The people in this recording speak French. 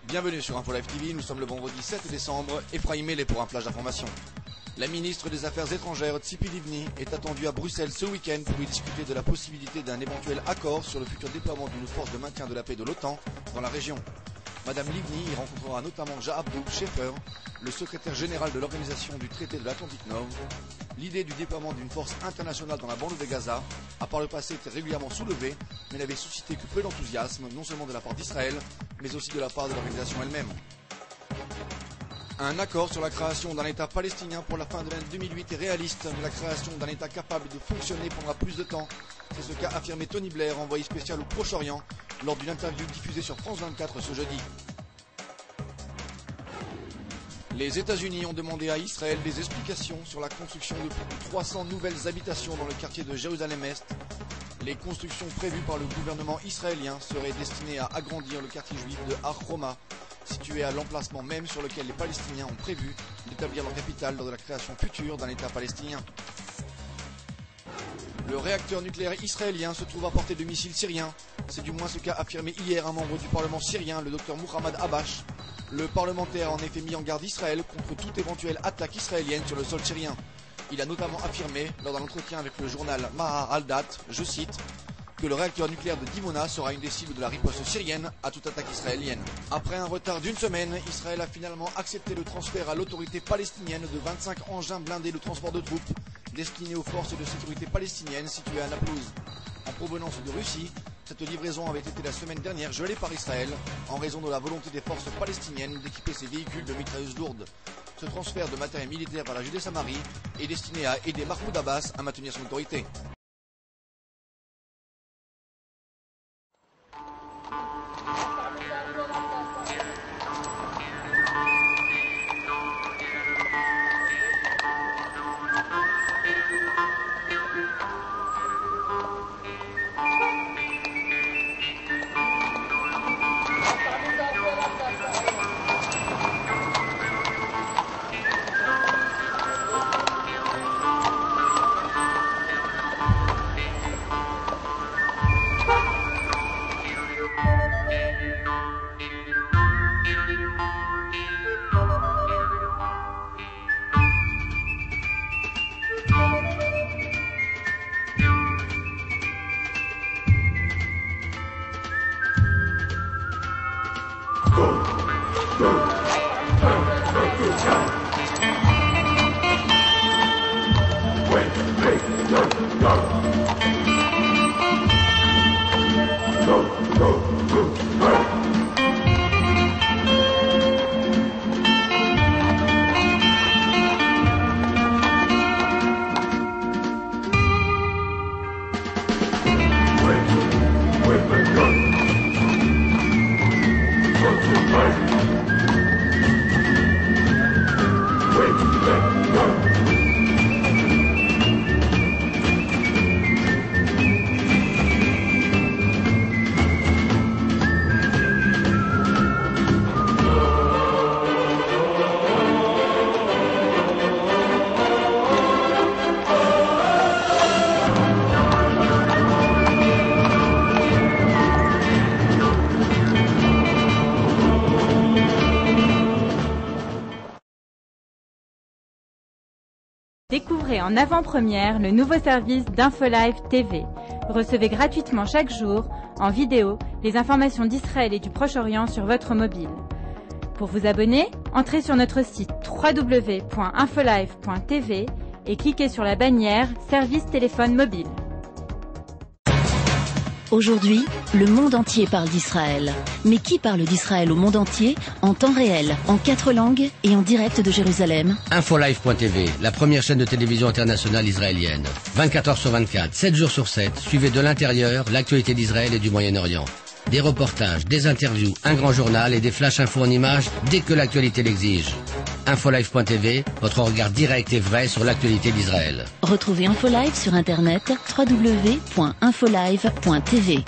Bienvenue sur InfoLive TV, nous sommes le vendredi 7 décembre, Ephraim Mele pour un flash d'information. La ministre des Affaires étrangères, Tzipi Livni, est attendue à Bruxelles ce week-end pour y discuter de la possibilité d'un éventuel accord sur le futur déploiement d'une force de maintien de la paix de l'OTAN dans la région. Madame Livni y rencontrera notamment Jaap-Broek Scheffer, le secrétaire général de l'Organisation du Traité de l'Atlantique Nord. L'idée du déploiement d'une force internationale dans la banlieue de Gaza a par le passé été régulièrement soulevée, mais n'avait suscité que peu d'enthousiasme, non seulement de la part d'Israël, mais aussi de la part de l'organisation elle-même. Un accord sur la création d'un État palestinien pour la fin de l'année 2008 est réaliste, mais la création d'un État capable de fonctionner prendra plus de temps. C'est ce qu'a affirmé Tony Blair, envoyé spécial au Proche-Orient, lors d'une interview diffusée sur France 24 ce jeudi. Les États-Unis ont demandé à Israël des explications sur la construction de plus de 300 nouvelles habitations dans le quartier de Jérusalem-Est. Les constructions prévues par le gouvernement israélien seraient destinées à agrandir le quartier juif de Har Homa, situé à l'emplacement même sur lequel les Palestiniens ont prévu d'établir leur capitale lors de la création future d'un État palestinien. Le réacteur nucléaire israélien se trouve à portée de missiles syriens. C'est du moins ce qu'a affirmé hier un membre du Parlement syrien, le Dr Mohammad Abash. Le parlementaire a en effet mis en garde Israël contre toute éventuelle attaque israélienne sur le sol syrien. Il a notamment affirmé, lors d'un entretien avec le journal Maha Al-Dat, je cite, que le réacteur nucléaire de Dimona sera une des cibles de la riposte syrienne à toute attaque israélienne. Après un retard d'une semaine, Israël a finalement accepté le transfert à l'autorité palestinienne de 25 engins blindés de transport de troupes destinés aux forces de sécurité palestiniennes situées à Naplouse. En provenance de Russie, cette livraison avait été la semaine dernière gelée par Israël en raison de la volonté des forces palestiniennes d'équiper ces véhicules de mitrailleuses lourdes. Ce transfert de matériel militaire par la Judée-Samarie est destiné à aider Mahmoud Abbas à maintenir son autorité. Découvrez en avant-première le nouveau service d'InfoLive TV. Recevez gratuitement chaque jour, en vidéo, les informations d'Israël et du Proche-Orient sur votre mobile. Pour vous abonner, entrez sur notre site www.infolive.tv et cliquez sur la bannière Service téléphone mobile. Aujourd'hui, le monde entier parle d'Israël. Mais qui parle d'Israël au monde entier, en temps réel, en 4 langues et en direct de Jérusalem? InfoLive.tv, la première chaîne de télévision internationale israélienne. 24 heures sur 24, 7 jours sur 7, suivez de l'intérieur l'actualité d'Israël et du Moyen-Orient. Des reportages, des interviews, un grand journal et des flash infos en images dès que l'actualité l'exige. InfoLive.tv, votre regard direct et vrai sur l'actualité d'Israël. Retrouvez InfoLive sur internet www.infolive.tv.